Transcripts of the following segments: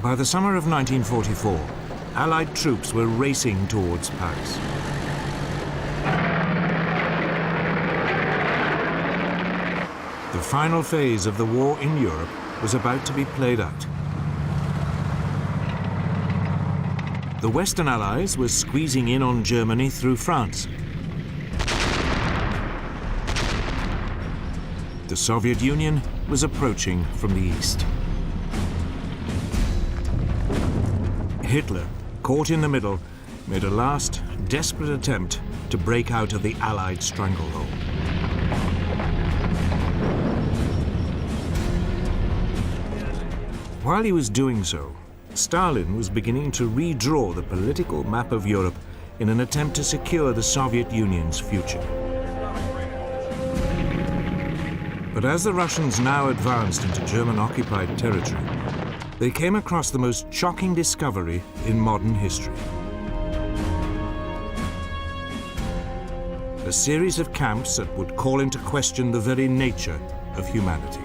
By the summer of 1944, Allied troops were racing towards Paris. The final phase of the war in Europe was about to be played out. The Western Allies were squeezing in on Germany through France. The Soviet Union was approaching from the east. Hitler, caught in the middle, made a last, desperate attempt to break out of the Allied stranglehold. While he was doing so, Stalin was beginning to redraw the political map of Europe in an attempt to secure the Soviet Union's future. But as the Russians now advanced into German-occupied territory, they came across the most shocking discovery in modern history. A series of camps that would call into question the very nature of humanity.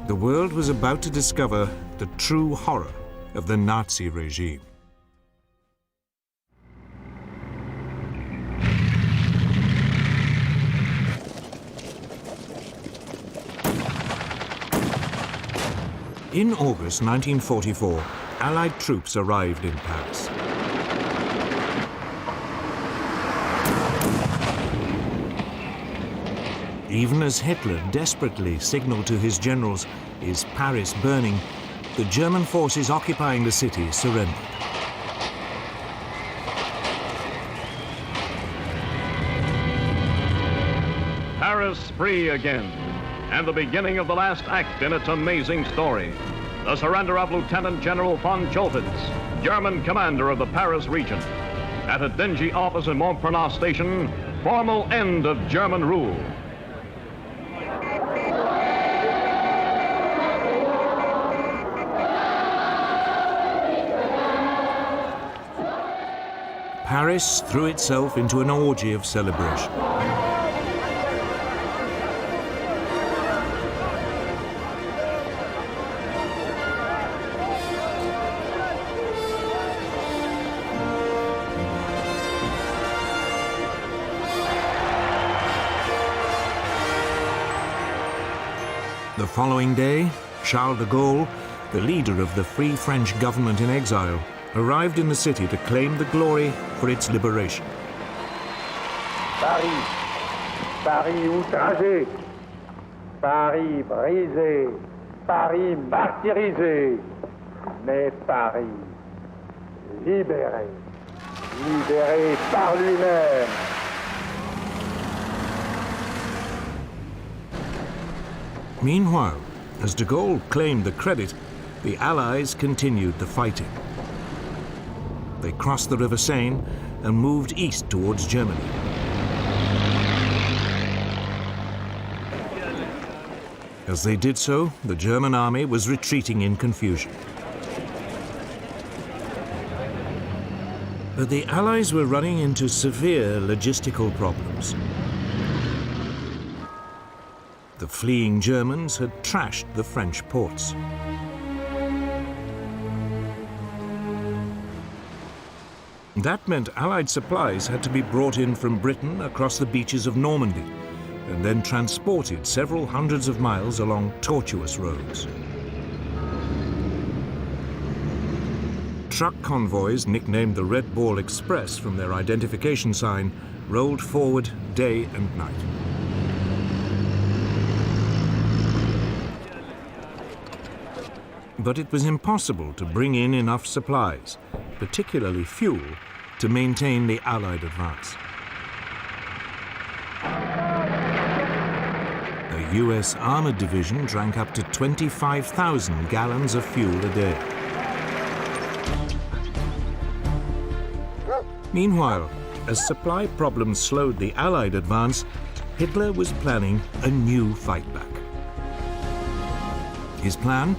The world was about to discover the true horror of the Nazi regime. In August 1944, Allied troops arrived in Paris. Even as Hitler desperately signaled to his generals, "Is Paris burning?" the German forces occupying the city surrendered. Paris free again, and the beginning of the last act in its amazing story. The surrender of Lieutenant General von Choltitz, German commander of the Paris region. At a dingy office in Montparnasse station, formal end of German rule. Paris threw itself into an orgy of celebration. The following day, Charles de Gaulle, the leader of the Free French government in exile, arrived in the city to claim the glory for its liberation. Paris, Paris outragé, Paris brisé, Paris martyrisé, mais Paris libéré, libéré par lui-même. Meanwhile, as de Gaulle claimed the credit, the Allies continued the fighting. They crossed the River Seine and moved east towards Germany. As they did so, the German army was retreating in confusion. But the Allies were running into severe logistical problems. The fleeing Germans had trashed the French ports. That meant Allied supplies had to be brought in from Britain across the beaches of Normandy and then transported several hundreds of miles along tortuous roads. Truck convoys, nicknamed the Red Ball Express from their identification sign, rolled forward day and night. But it was impossible to bring in enough supplies, particularly fuel, to maintain the Allied advance. A US armored division drank up to 25,000 gallons of fuel a day. Meanwhile, as supply problems slowed the Allied advance, Hitler was planning a new fightback. His plan?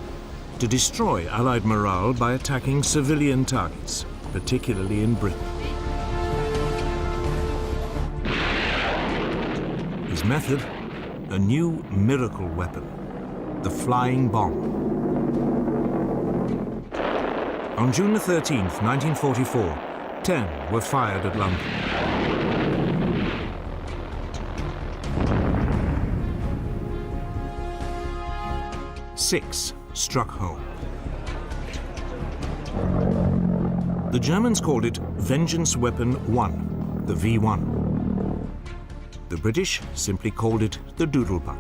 To destroy Allied morale by attacking civilian targets, particularly in Britain. His method? A new miracle weapon, the flying bomb. On June the 13th, 1944, 10 were fired at London. Six struck home. The Germans called it Vengeance Weapon 1, the V1. The British simply called it the Doodlebug.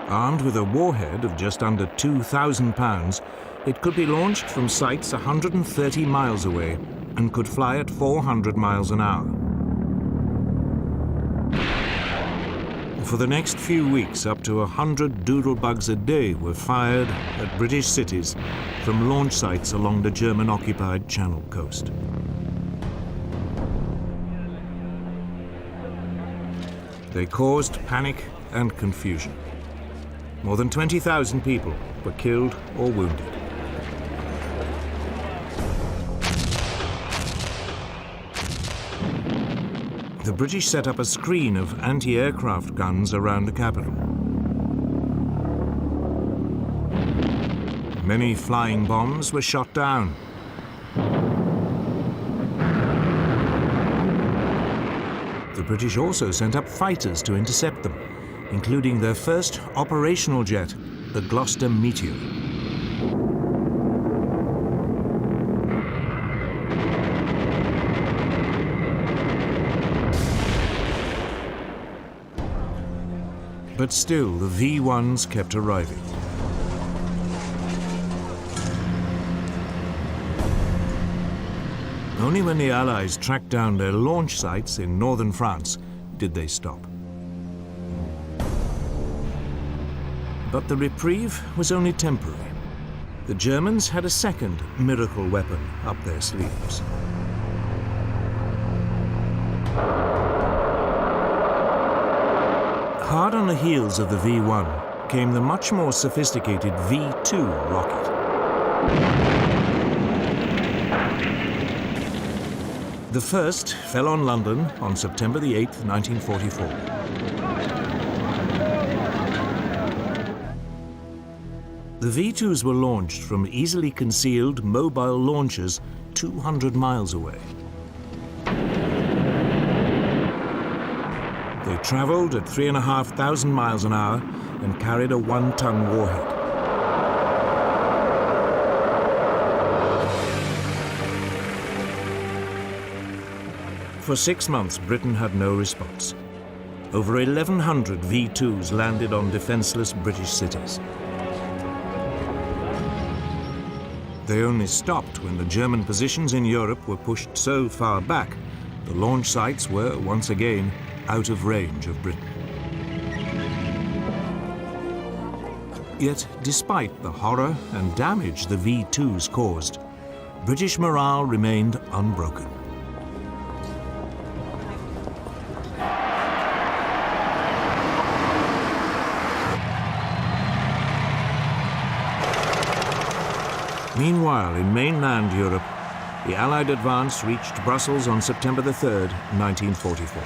Armed with a warhead of just under 2,000 pounds, it could be launched from sites 130 miles away and could fly at 400 miles an hour. For the next few weeks, up to 100 Doodlebugs a day were fired at British cities from launch sites along the German-occupied Channel coast. They caused panic and confusion. More than 20,000 people were killed or wounded. The British set up a screen of anti-aircraft guns around the capital. Many flying bombs were shot down. The British also sent up fighters to intercept them, including their first operational jet, the Gloucester Meteor. But still, the V-1s kept arriving. Only when the Allies tracked down their launch sites in northern France did they stop. But the reprieve was only temporary. The Germans had a second miracle weapon up their sleeves. Hard on the heels of the V-1 came the much more sophisticated V-2 rocket. The first fell on London on September the 8th, 1944. The V-2s were launched from easily concealed mobile launchers 200 miles away. They traveled at 3,500 miles an hour and carried a 1-ton warhead. For 6 months, Britain had no response. Over 1,100 V-2s landed on defenseless British cities. They only stopped when the German positions in Europe were pushed so far back, the launch sites were, once again, out of range of Britain. Yet, despite the horror and damage the V-2s caused, British morale remained unbroken. Meanwhile, in mainland Europe, the Allied advance reached Brussels on September the 3rd, 1944.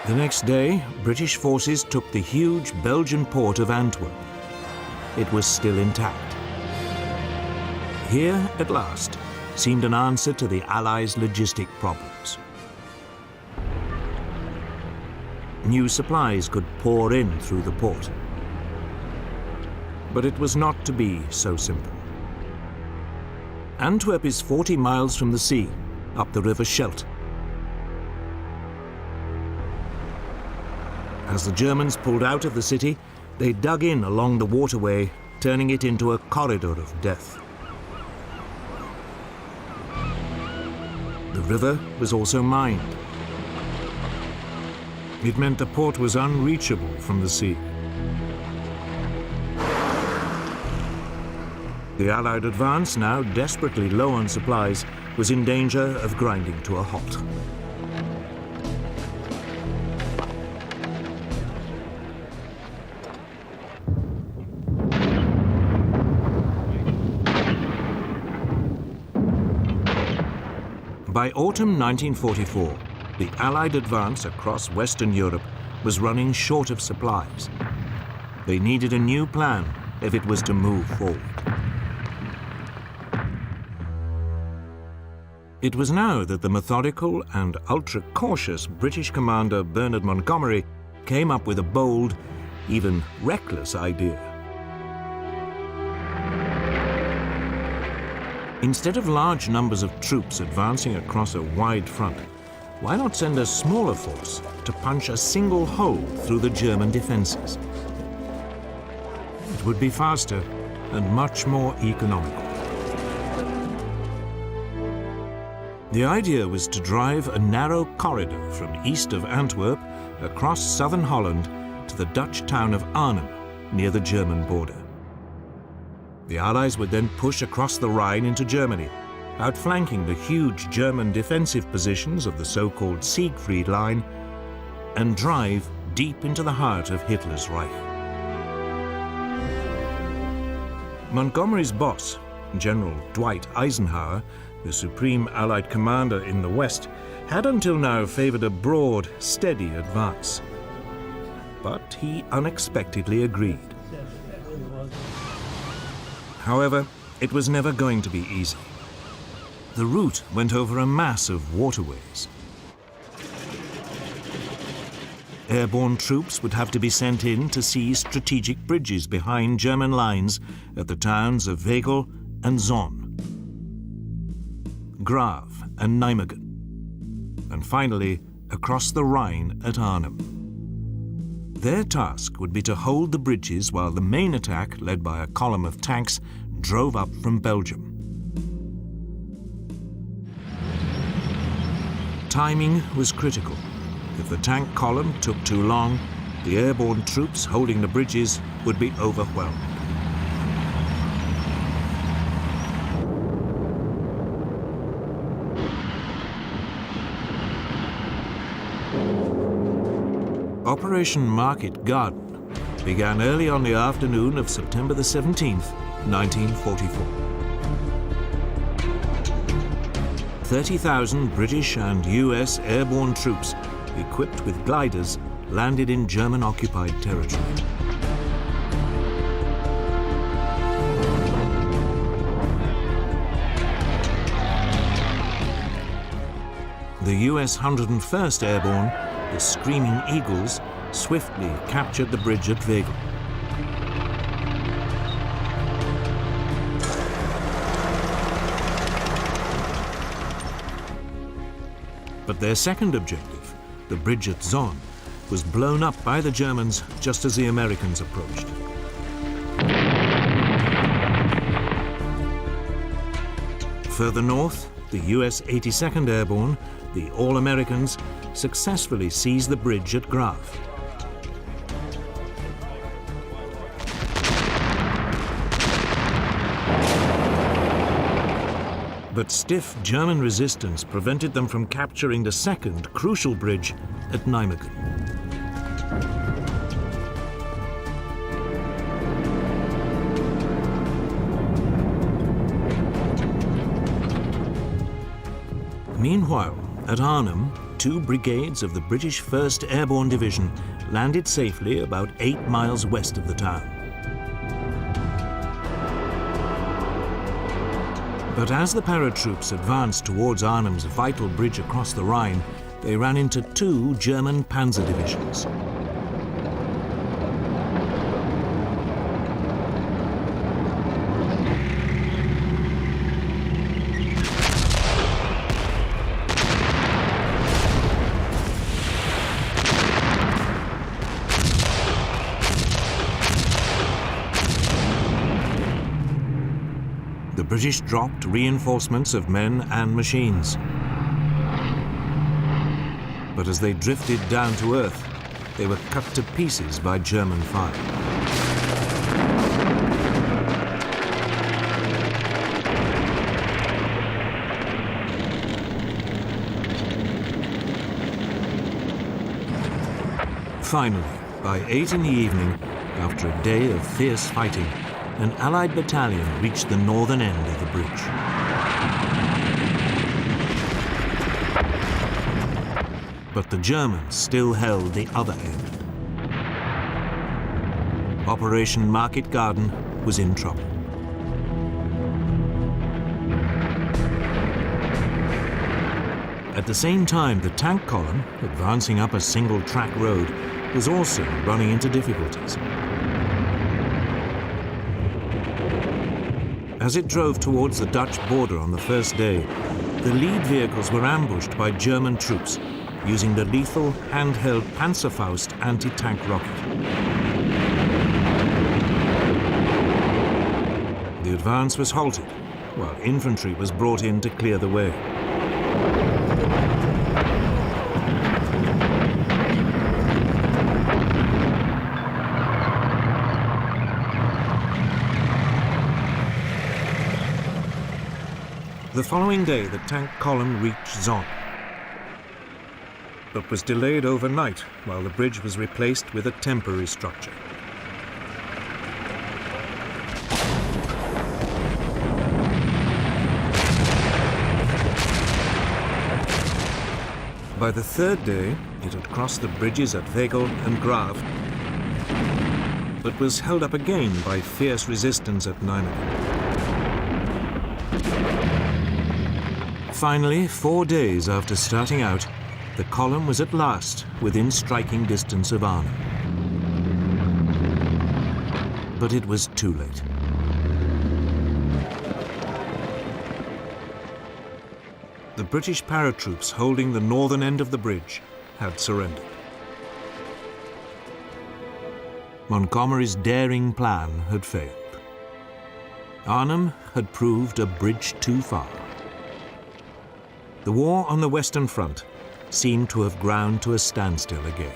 The next day, British forces took the huge Belgian port of Antwerp. It was still intact. Here, at last, seemed an answer to the Allies' logistic problems. New supplies could pour in through the port. But it was not to be so simple. Antwerp is 40 miles from the sea, up the River Scheldt. As the Germans pulled out of the city, they dug in along the waterway, turning it into a corridor of death. The river was also mined. It meant the port was unreachable from the sea. The Allied advance, now desperately low on supplies, was in danger of grinding to a halt. By autumn 1944, the Allied advance across Western Europe was running short of supplies. They needed a new plan if it was to move forward. It was now that the methodical and ultra-cautious British commander Bernard Montgomery came up with a bold, even reckless idea. Instead of large numbers of troops advancing across a wide front, why not send a smaller force to punch a single hole through the German defenses? It would be faster and much more economical. The idea was to drive a narrow corridor from east of Antwerp across southern Holland to the Dutch town of Arnhem, near the German border. The Allies would then push across the Rhine into Germany, outflanking the huge German defensive positions of the so-called Siegfried Line, and drive deep into the heart of Hitler's Reich. Montgomery's boss, General Dwight Eisenhower, the supreme Allied commander in the West, had until now favored a broad, steady advance. But he unexpectedly agreed. However, it was never going to be easy. The route went over a mass of waterways. Airborne troops would have to be sent in to seize strategic bridges behind German lines at the towns of Wegel and Zonn, Grave and Nijmegen, and finally across the Rhine at Arnhem. Their task would be to hold the bridges while the main attack, led by a column of tanks, drove up from Belgium. Timing was critical. If the tank column took too long, the airborne troops holding the bridges would be overwhelmed. Operation Market Garden began early on the afternoon of September the 17th, 1944. 30,000 British and US airborne troops, equipped with gliders, landed in German-occupied territory. The US 101st Airborne, the Screaming Eagles, swiftly captured the bridge at Wegel. But their second objective, the bridge at Zonn, was blown up by the Germans just as the Americans approached. Further north, the US 82nd Airborne, the All-Americans, successfully seized the bridge at Grave. But stiff German resistance prevented them from capturing the second crucial bridge at Nijmegen. Meanwhile, at Arnhem, 2 brigades of the British 1st Airborne Division landed safely about 8 miles west of the town. But as the paratroops advanced towards Arnhem's vital bridge across the Rhine, they ran into 2 German panzer divisions. The British dropped reinforcements of men and machines. But as they drifted down to earth, they were cut to pieces by German fire. Finally, by 8 in the evening, after a day of fierce fighting, an Allied battalion reached the northern end of the bridge. But the Germans still held the other end. Operation Market Garden was in trouble. At the same time, the tank column, advancing up a single-track road, was also running into difficulties. As it drove towards the Dutch border on the first day, the lead vehicles were ambushed by German troops using the lethal handheld Panzerfaust anti-tank rocket. The advance was halted, while infantry was brought in to clear the way. The following day, the tank column reached Zon, but was delayed overnight while the bridge was replaced with a temporary structure. By the third day, it had crossed the bridges at Wegel and Grave, but was held up again by fierce resistance at Nijmegen. Finally, 4 days after starting out, the column was at last within striking distance of Arnhem. But it was too late. The British paratroops holding the northern end of the bridge had surrendered. Montgomery's daring plan had failed. Arnhem had proved a bridge too far. The war on the Western Front seemed to have ground to a standstill again.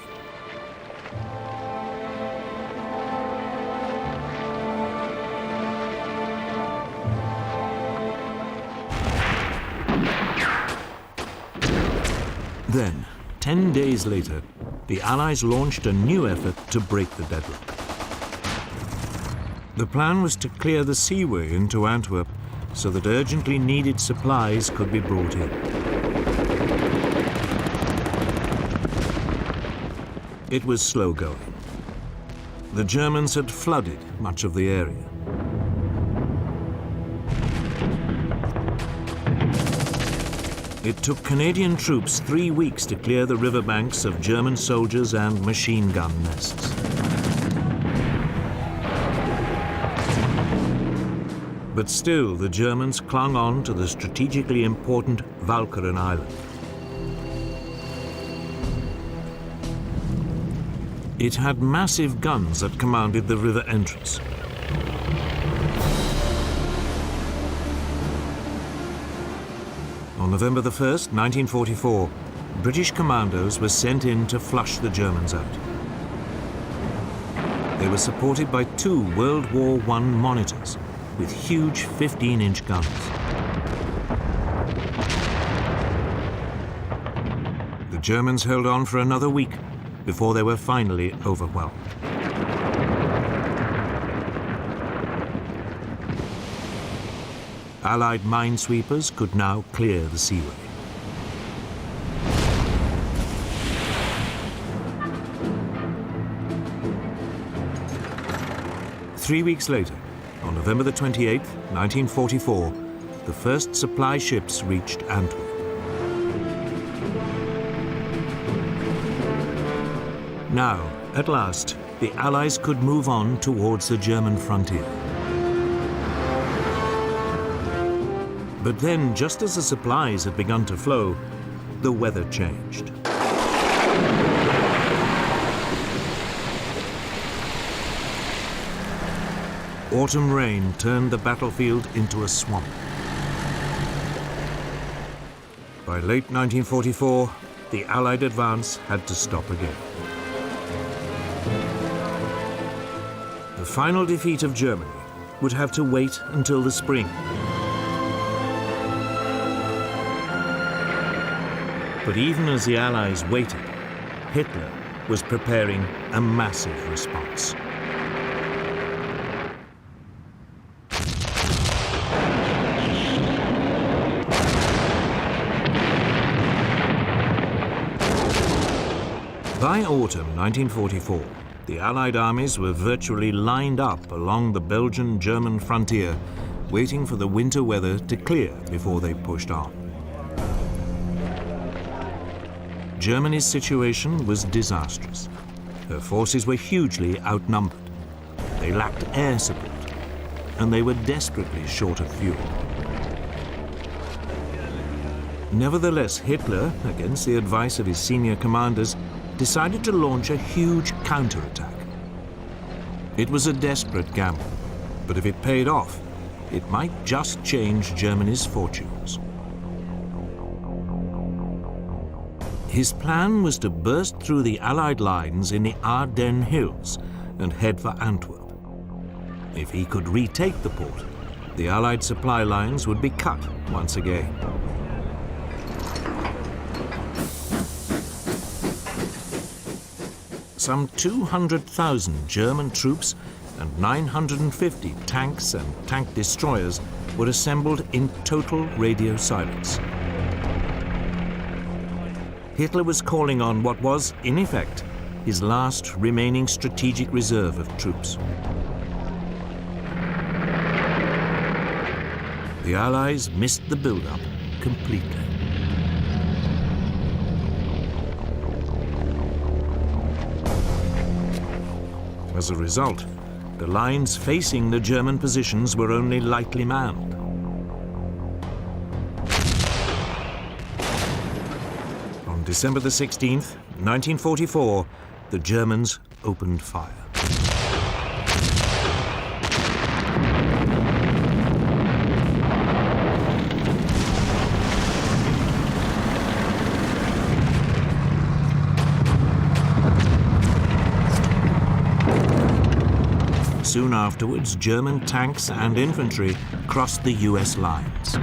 Then, 10 days later, the Allies launched a new effort to break the deadlock. The plan was to clear the seaway into Antwerp so that urgently needed supplies could be brought in. It was slow going. The Germans had flooded much of the area. It took Canadian troops 3 weeks to clear the riverbanks of German soldiers and machine gun nests. But still, the Germans clung on to the strategically important Walcheren Island. It had massive guns that commanded the river entrance. On November the 1st, 1944, British commandos were sent in to flush the Germans out. They were supported by 2 World War I monitors with huge 15-inch guns. The Germans held on for another week before they were finally overwhelmed. Allied minesweepers could now clear the seaway. Three weeks later, on November the 28th, 1944, the first supply ships reached Antwerp. Now, at last, the Allies could move on towards the German frontier. But then, just as the supplies had begun to flow, the weather changed. Autumn rain turned the battlefield into a swamp. By late 1944, the Allied advance had to stop again. The final defeat of Germany would have to wait until the spring. But even as the Allies waited, Hitler was preparing a massive response. By autumn 1944, the Allied armies were virtually lined up along the Belgian-German frontier, waiting for the winter weather to clear before they pushed on. Germany's situation was disastrous. Her forces were hugely outnumbered. They lacked air support, and they were desperately short of fuel. Nevertheless, Hitler, against the advice of his senior commanders, decided to launch a huge counterattack. It was a desperate gamble, but if it paid off, it might just change Germany's fortunes. His plan was to burst through the Allied lines in the Ardennes Hills and head for Antwerp. If he could retake the port, the Allied supply lines would be cut once again. Some 200,000 German troops and 950 tanks and tank destroyers were assembled in total radio silence. Hitler was calling on what was, in effect, his last remaining strategic reserve of troops. The Allies missed the build-up completely. As a result, the lines facing the German positions were only lightly manned. On December the 16th, 1944, the Germans opened fire. Soon afterwards, German tanks and infantry crossed the US lines.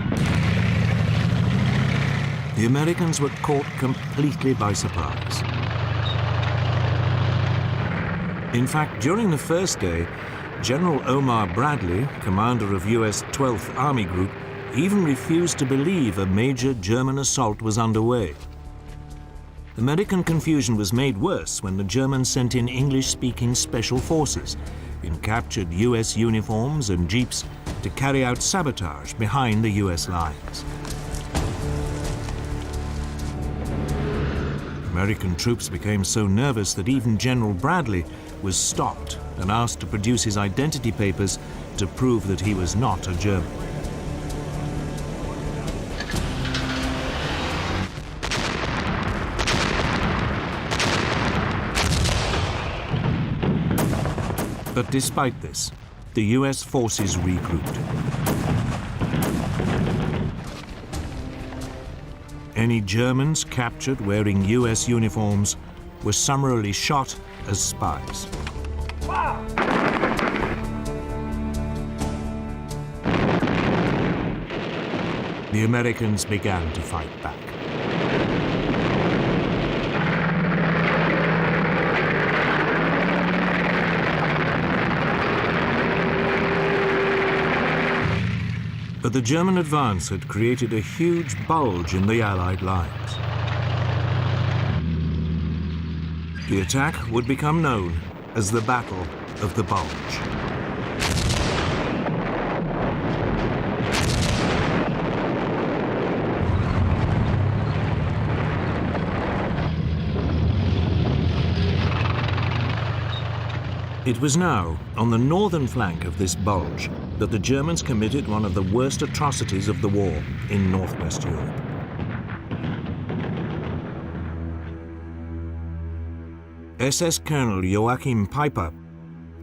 The Americans were caught completely by surprise. In fact, during the first day, General Omar Bradley, commander of US 12th Army Group, even refused to believe a major German assault was underway. American confusion was made worse when the Germans sent in English-speaking special forces in captured US uniforms and jeeps to carry out sabotage behind the US lines. American troops became so nervous that even General Bradley was stopped and asked to produce his identity papers to prove that he was not a German. But despite this, the US forces regrouped. Any Germans captured wearing US uniforms were summarily shot as spies. The Americans began to fight back. But the German advance had created a huge bulge in the Allied lines. The attack would become known as the Battle of the Bulge. It was now on the northern flank of this bulge that the Germans committed one of the worst atrocities of the war in Northwest Europe. SS Colonel Joachim Peiper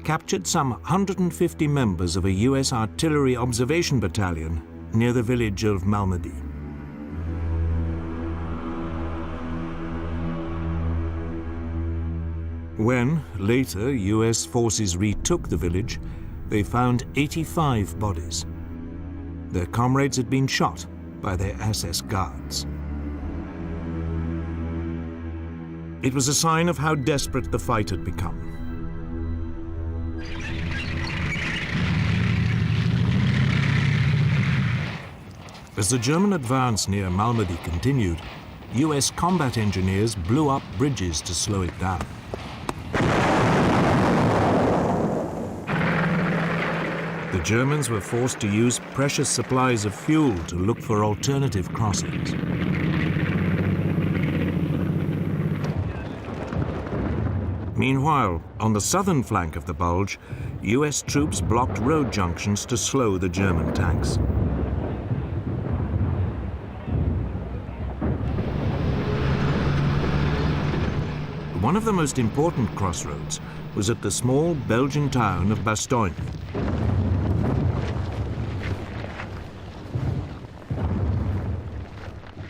captured some 150 members of a US artillery observation battalion near the village of Malmedy. When, later, US forces retook the village, they found 85 bodies. Their comrades had been shot by their SS guards. It was a sign of how desperate the fight had become. As the German advance near Malmedy continued, US combat engineers blew up bridges to slow it down. The Germans were forced to use precious supplies of fuel to look for alternative crossings. Meanwhile, on the southern flank of the Bulge, US troops blocked road junctions to slow the German tanks. One of the most important crossroads was at the small Belgian town of Bastogne.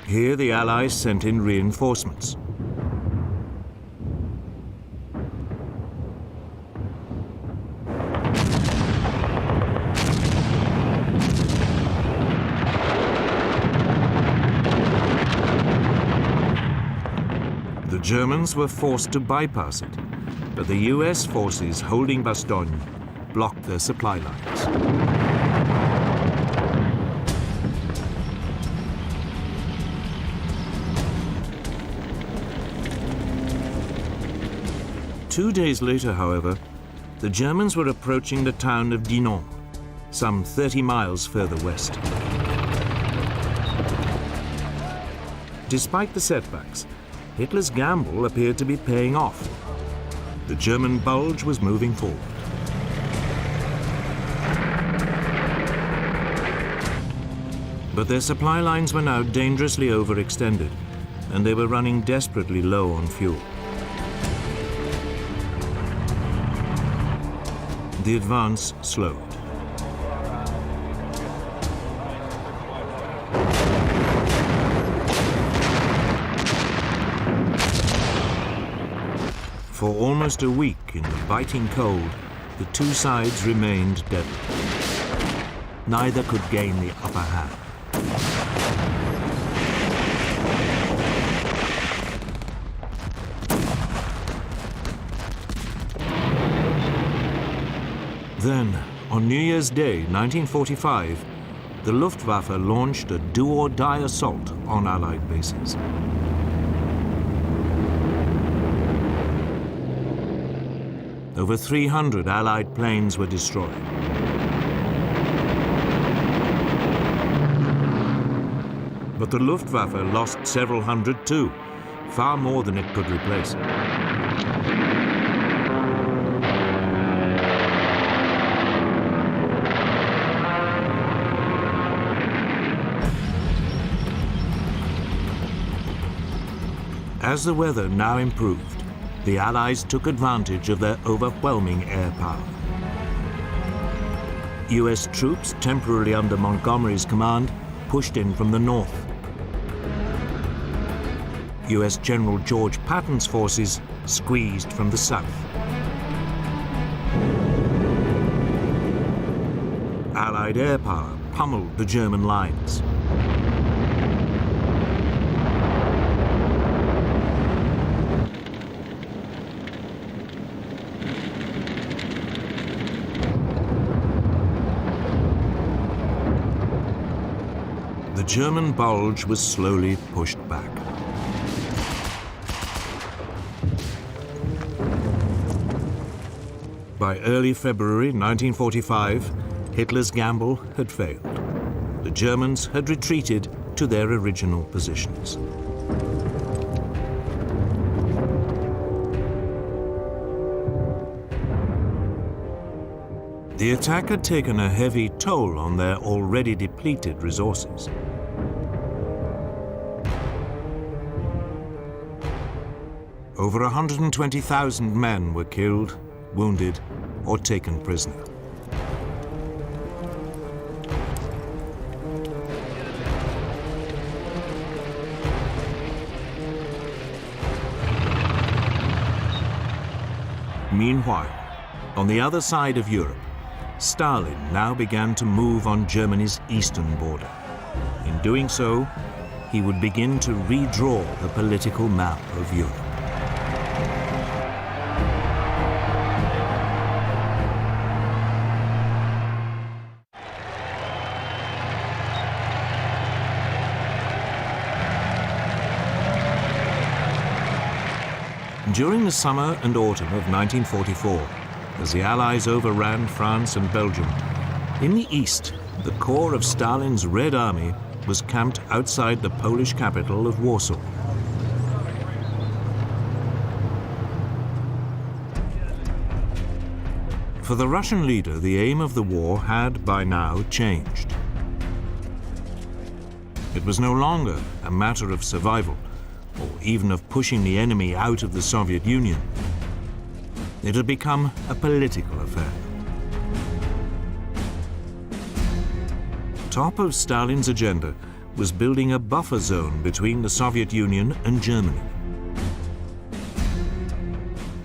Here the Allies sent in reinforcements. The Germans were forced to bypass it, but the US forces holding Bastogne blocked their supply lines. Two days later, however, the Germans were approaching the town of Dinant, some 30 miles further west. Despite the setbacks, Hitler's gamble appeared to be paying off. The German Bulge was moving forward. But their supply lines were now dangerously overextended, and they were running desperately low on fuel. The advance slowed. For almost a week in the biting cold, the two sides remained deadly. Neither could gain the upper hand. Then, on New Year's Day, 1945, the Luftwaffe launched a do-or-die assault on Allied bases. Over 300 Allied planes were destroyed. But the Luftwaffe lost several hundred too, far more than it could replace. As the weather now improved, the Allies took advantage of their overwhelming air power. US troops, temporarily under Montgomery's command, pushed in from the north. US General George Patton's forces squeezed from the south. Allied air power pummeled the German lines. The German Bulge was slowly pushed back. By early February 1945, Hitler's gamble had failed. The Germans had retreated to their original positions. The attack had taken a heavy toll on their already depleted resources. Over 120,000 men were killed, wounded, or taken prisoner. Meanwhile, on the other side of Europe, Stalin now began to move on Germany's eastern border. In doing so, he would begin to redraw the political map of Europe. During the summer and autumn of 1944, as the Allies overran France and Belgium, in the east, the core of Stalin's Red Army was camped outside the Polish capital of Warsaw. For the Russian leader, the aim of the war had by now changed. It was no longer a matter of survival, or even of pushing the enemy out of the Soviet Union. It had become a political affair. Top of Stalin's agenda was building a buffer zone between the Soviet Union and Germany.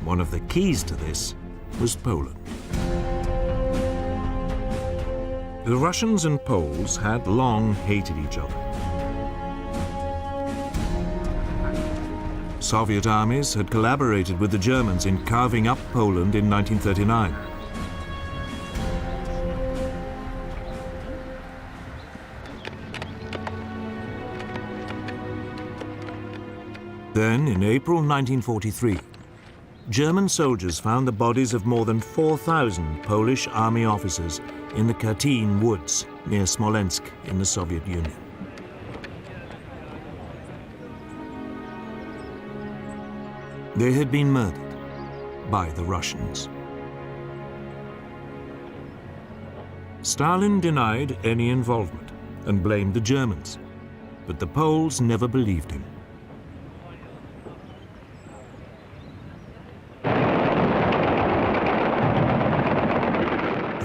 One of the keys to this was Poland. The Russians and Poles had long hated each other. Soviet armies had collaborated with the Germans in carving up Poland in 1939. Then, in April 1943, German soldiers found the bodies of more than 4,000 Polish army officers in the Katyn woods near Smolensk in the Soviet Union. They had been murdered by the Russians. Stalin denied any involvement and blamed the Germans, but the Poles never believed him.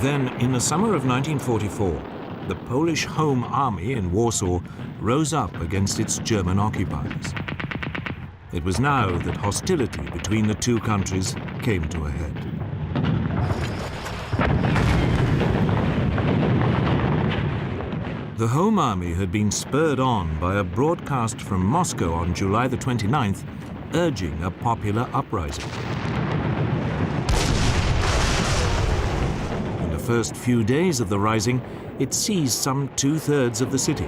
Then, in the summer of 1944, the Polish Home Army in Warsaw rose up against its German occupiers. It was now that hostility between the two countries came to a head. The Home Army had been spurred on by a broadcast from Moscow on July the 29th, urging a popular uprising. In the first few days of the rising, it seized some 2/3 of the city.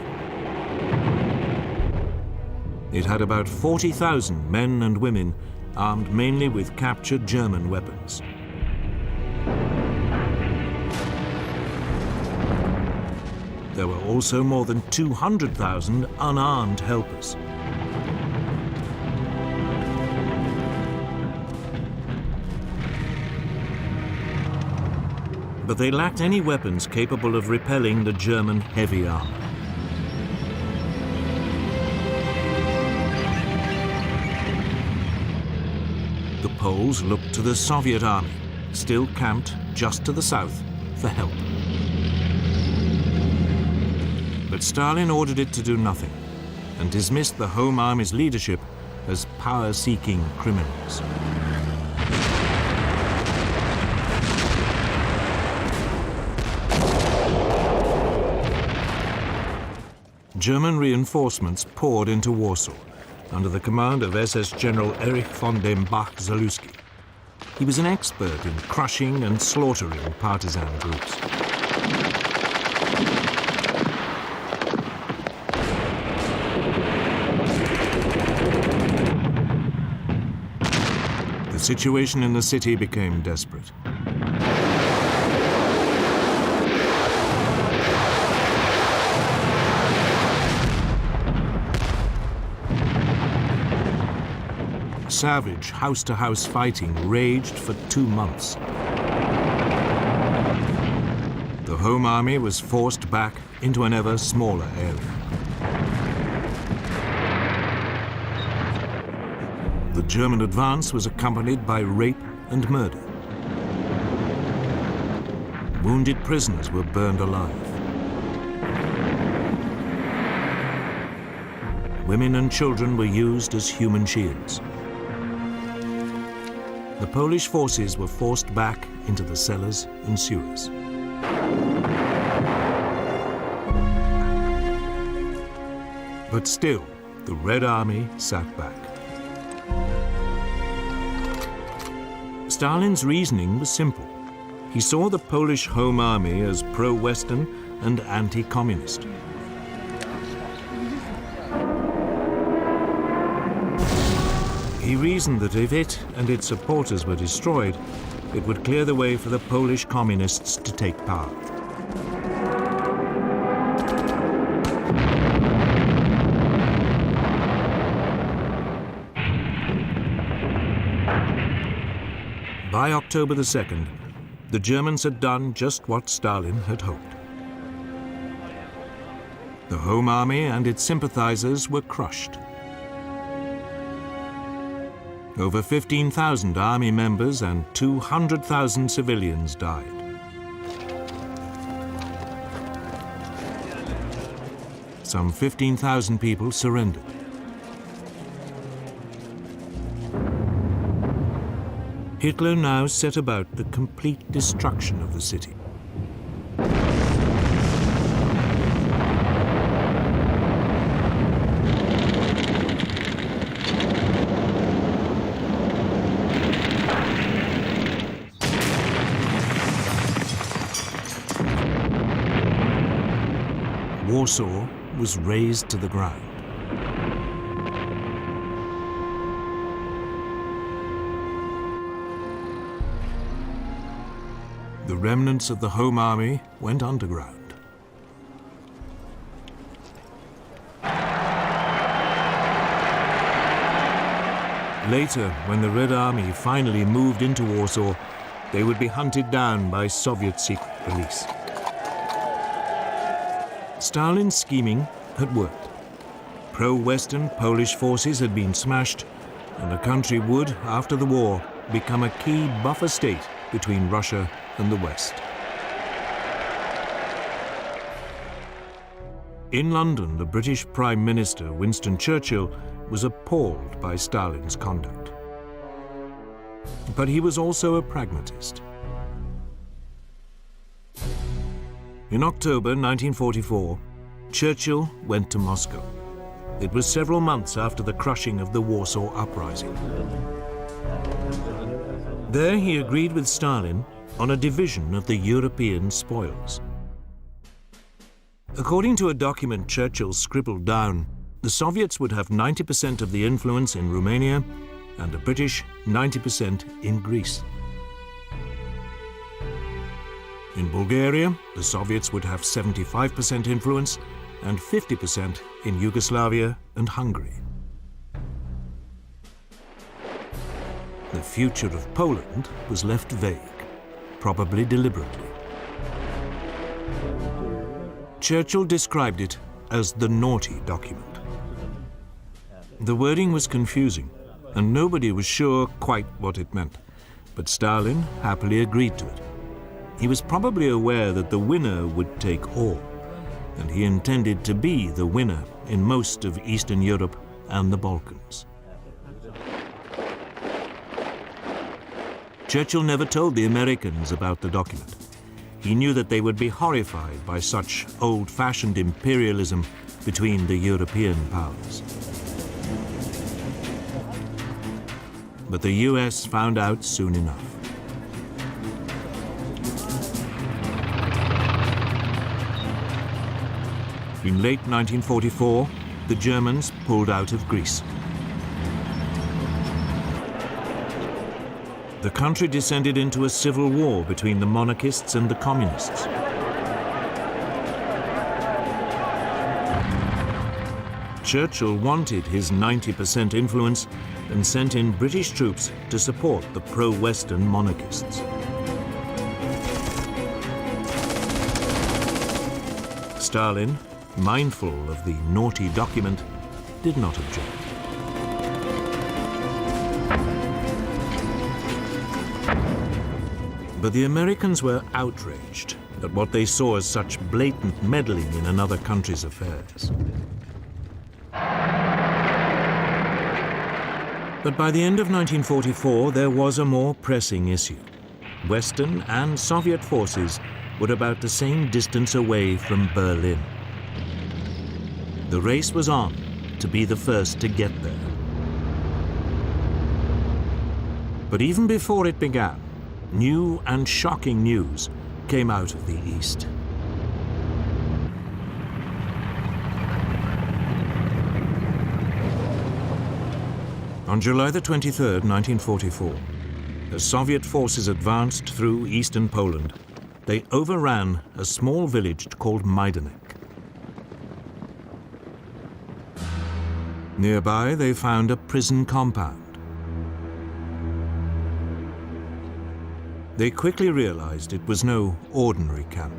It had about 40,000 men and women, armed mainly with captured German weapons. There were also more than 200,000 unarmed helpers. But they lacked any weapons capable of repelling the German heavy armor. The Poles looked to the Soviet army, still camped just to the south, for help. But Stalin ordered it to do nothing and dismissed the Home Army's leadership as power-seeking criminals. German reinforcements poured into Warsaw under the command of SS General Erich von dem Bach-Zalewski. He was an expert in crushing and slaughtering partisan groups. The situation in the city became desperate. Savage house-to-house fighting raged for 2 months. The Home Army was forced back into an ever smaller area. The German advance was accompanied by rape and murder. Wounded prisoners were burned alive. Women and children were used as human shields. The Polish forces were forced back into the cellars and sewers. But still, the Red Army sat back. Stalin's reasoning was simple. He saw the Polish Home Army as pro-Western and anti-communist. He reasoned that if it and its supporters were destroyed, it would clear the way for the Polish communists to take power. By October the 2nd, the Germans had done just what Stalin had hoped. The Home Army and its sympathizers were crushed. Over 15,000 army members and 200,000 civilians died. Some 15,000 people surrendered. Hitler now set about the complete destruction of the city. Warsaw was razed to the ground. The remnants of the Home Army went underground. Later, when the Red Army finally moved into Warsaw, they would be hunted down by Soviet secret police. Stalin's scheming had worked. Pro-Western Polish forces had been smashed, and the country would, after the war, become a key buffer state between Russia and the West. In London, the British Prime Minister, Winston Churchill, was appalled by Stalin's conduct. But he was also a pragmatist. In October 1944, Churchill went to Moscow. It was several months after the crushing of the Warsaw Uprising. There he agreed with Stalin on a division of the European spoils. According to a document Churchill scribbled down, the Soviets would have 90% of the influence in Romania and the British 90% in Greece. In Bulgaria, the Soviets would have 75% influence and 50% in Yugoslavia and Hungary. The future of Poland was left vague, probably deliberately. Churchill described it as the naughty document. The wording was confusing, and nobody was sure quite what it meant, but Stalin happily agreed to it. He was probably aware that the winner would take all, and he intended to be the winner in most of Eastern Europe and the Balkans. Churchill never told the Americans about the document. He knew that they would be horrified by such old-fashioned imperialism between the European powers. But the US found out soon enough. In late 1944, the Germans pulled out of Greece. The country descended into a civil war between the monarchists and the communists. Churchill wanted his 90% influence and sent in British troops to support the pro-Western monarchists. Stalin, mindful of the naughty document, did not object. But the Americans were outraged at what they saw as such blatant meddling in another country's affairs. But by the end of 1944, there was a more pressing issue. Western and Soviet forces were about the same distance away from Berlin. The race was on to be the first to get there. But even before it began, new and shocking news came out of the East. On July the 23rd, 1944, as Soviet forces advanced through eastern Poland, they overran a small village called Majdanek. Nearby, they found a prison compound. They quickly realized it was no ordinary camp.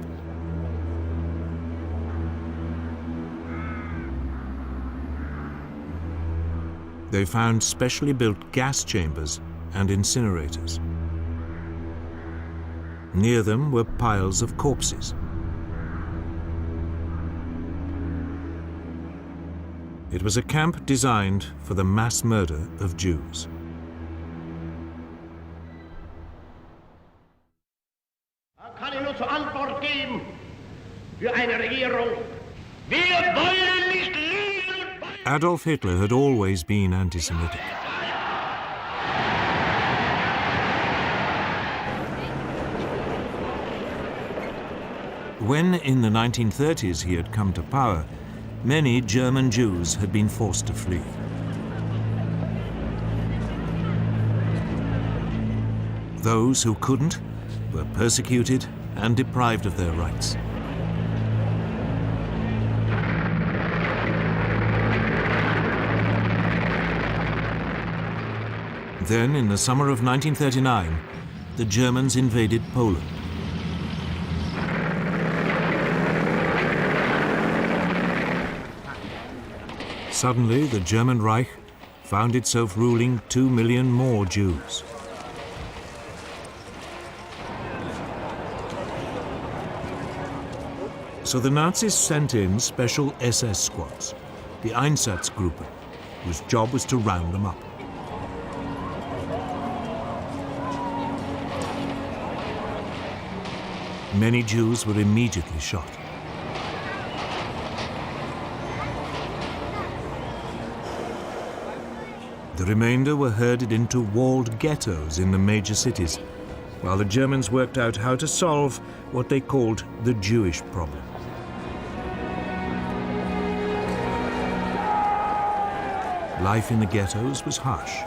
They found specially built gas chambers and incinerators. Near them were piles of corpses. It was a camp designed for the mass murder of Jews. Kann ich nur zur Antwort geben für eine Regierung? Wir wollen nicht leben! Adolf Hitler had always been anti-Semitic. When in the 1930s he had come to power, many German Jews had been forced to flee. Those who couldn't were persecuted and deprived of their rights. Then, in the summer of 1939, the Germans invaded Poland. Suddenly, the German Reich found itself ruling 2 million more Jews. So the Nazis sent in special SS squads, the Einsatzgruppen, whose job was to round them up. Many Jews were immediately shot. The remainder were herded into walled ghettos in the major cities, while the Germans worked out how to solve what they called the Jewish problem. Life in the ghettos was harsh.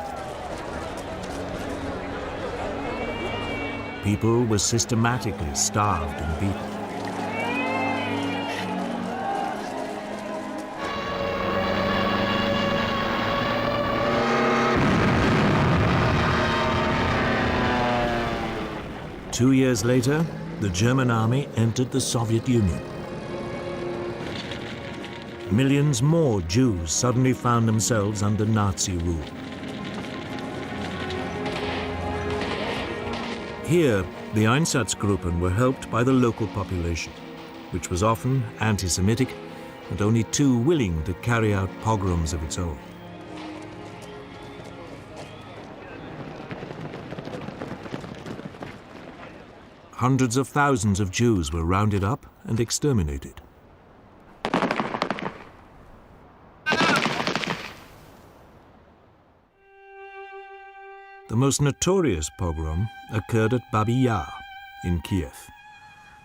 People were systematically starved and beaten. Two years later, the German army entered the Soviet Union. Millions more Jews suddenly found themselves under Nazi rule. Here, the Einsatzgruppen were helped by the local population, which was often anti-Semitic and only too willing to carry out pogroms of its own. Hundreds of thousands of Jews were rounded up and exterminated. The most notorious pogrom occurred at Babi Yar in Kiev.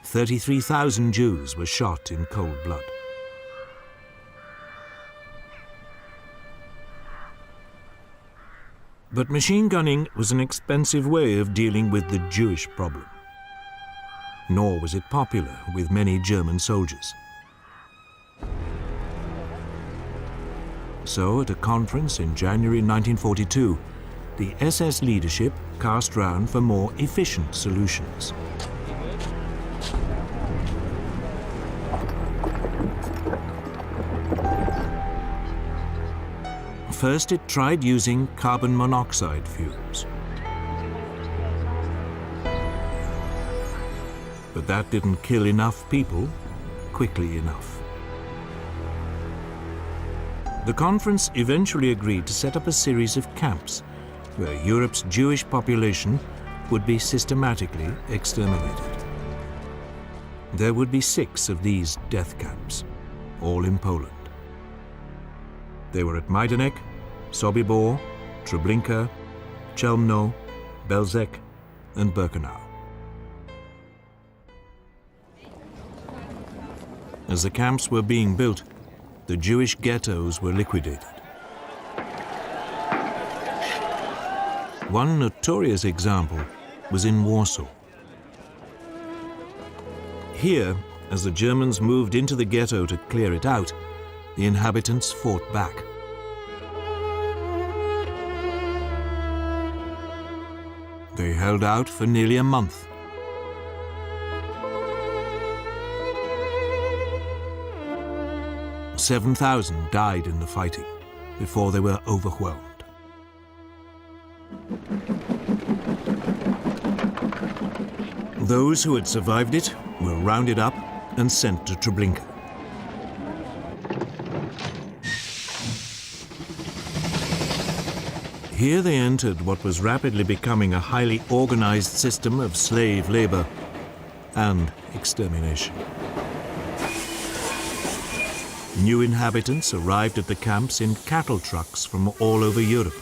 33,000 Jews were shot in cold blood. But machine gunning was an expensive way of dealing with the Jewish problem. Nor was it popular with many German soldiers. So, at a conference in January 1942, the SS leadership cast round for more efficient solutions. First, it tried using carbon monoxide fumes. But that didn't kill enough people quickly enough. The conference eventually agreed to set up a series of camps where Europe's Jewish population would be systematically exterminated. There would be 6 of these death camps, all in Poland. They were at Majdanek, Sobibor, Treblinka, Chelmno, Belzec, and Birkenau. As the camps were being built, the Jewish ghettos were liquidated. One notorious example was in Warsaw. Here, as the Germans moved into the ghetto to clear it out, the inhabitants fought back. They held out for nearly a month. "7,000 died in the fighting before they were overwhelmed. Those who had survived it were rounded up and sent to Treblinka. Here they entered what was rapidly becoming a highly organized system of slave labor and extermination. New inhabitants arrived at the camps in cattle trucks from all over Europe.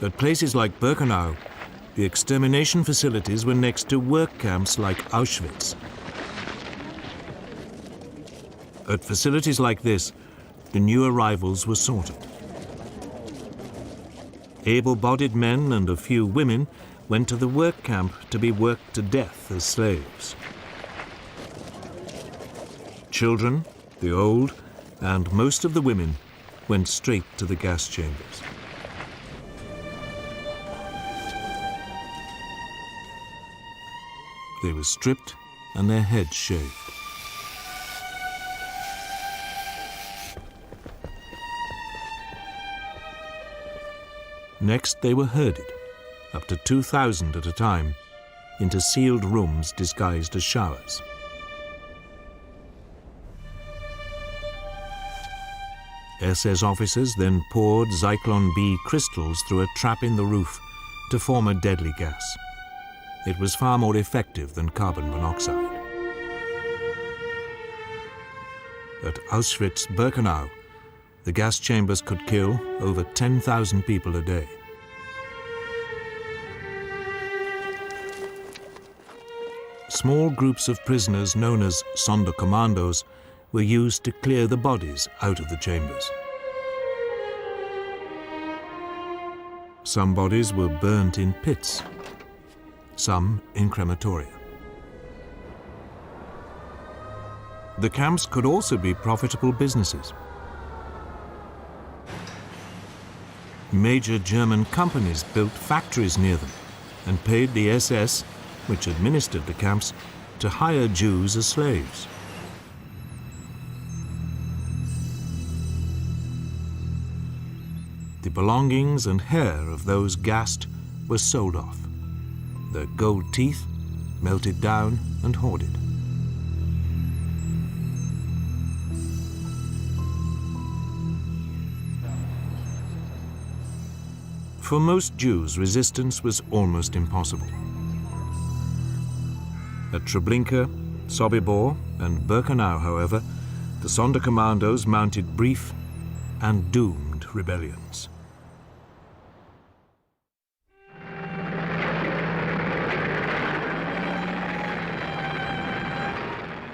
At places like Birkenau, the extermination facilities were next to work camps like Auschwitz. At facilities like this, the new arrivals were sorted. Able-bodied men and a few women went to the work camp to be worked to death as slaves. Children, the old, and most of the women went straight to the gas chambers. They were stripped and their heads shaved. Next, they were herded, up to 2,000 at a time, into sealed rooms disguised as showers. SS officers then poured Zyklon B crystals through a trap in the roof to form a deadly gas. It was far more effective than carbon monoxide. At Auschwitz-Birkenau, the gas chambers could kill over 10,000 people a day. Small groups of prisoners known as Sonderkommandos were used to clear the bodies out of the chambers. Some bodies were burnt in pits, some in crematoria. The camps could also be profitable businesses. Major German companies built factories near them and paid the SS, which administered the camps, to hire Jews as slaves. The belongings and hair of those gassed were sold off, their gold teeth melted down and hoarded. For most Jews, resistance was almost impossible. At Treblinka, Sobibor, and Birkenau, however, the Sonderkommandos mounted brief and doomed rebellions.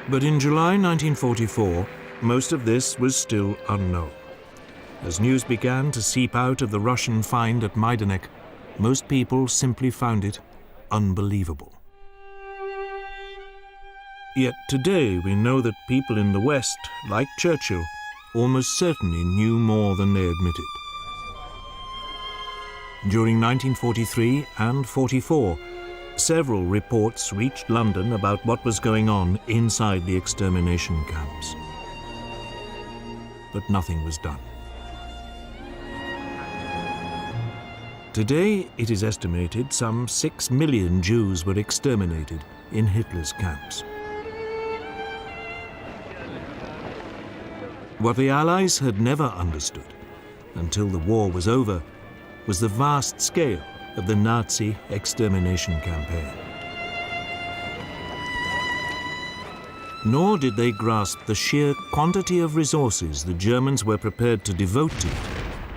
But in July 1944, most of this was still unknown. As news began to seep out of the Russian find at Majdanek, most people simply found it unbelievable. Yet today we know that people in the West, like Churchill, almost certainly knew more than they admitted. During 1943 and 44, several reports reached London about what was going on inside the extermination camps. But nothing was done. Today, it is estimated some 6 million Jews were exterminated in Hitler's camps. What the Allies had never understood, until the war was over, was the vast scale of the Nazi extermination campaign. Nor did they grasp the sheer quantity of resources the Germans were prepared to devote to it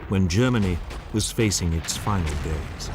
when Germany was facing its final days.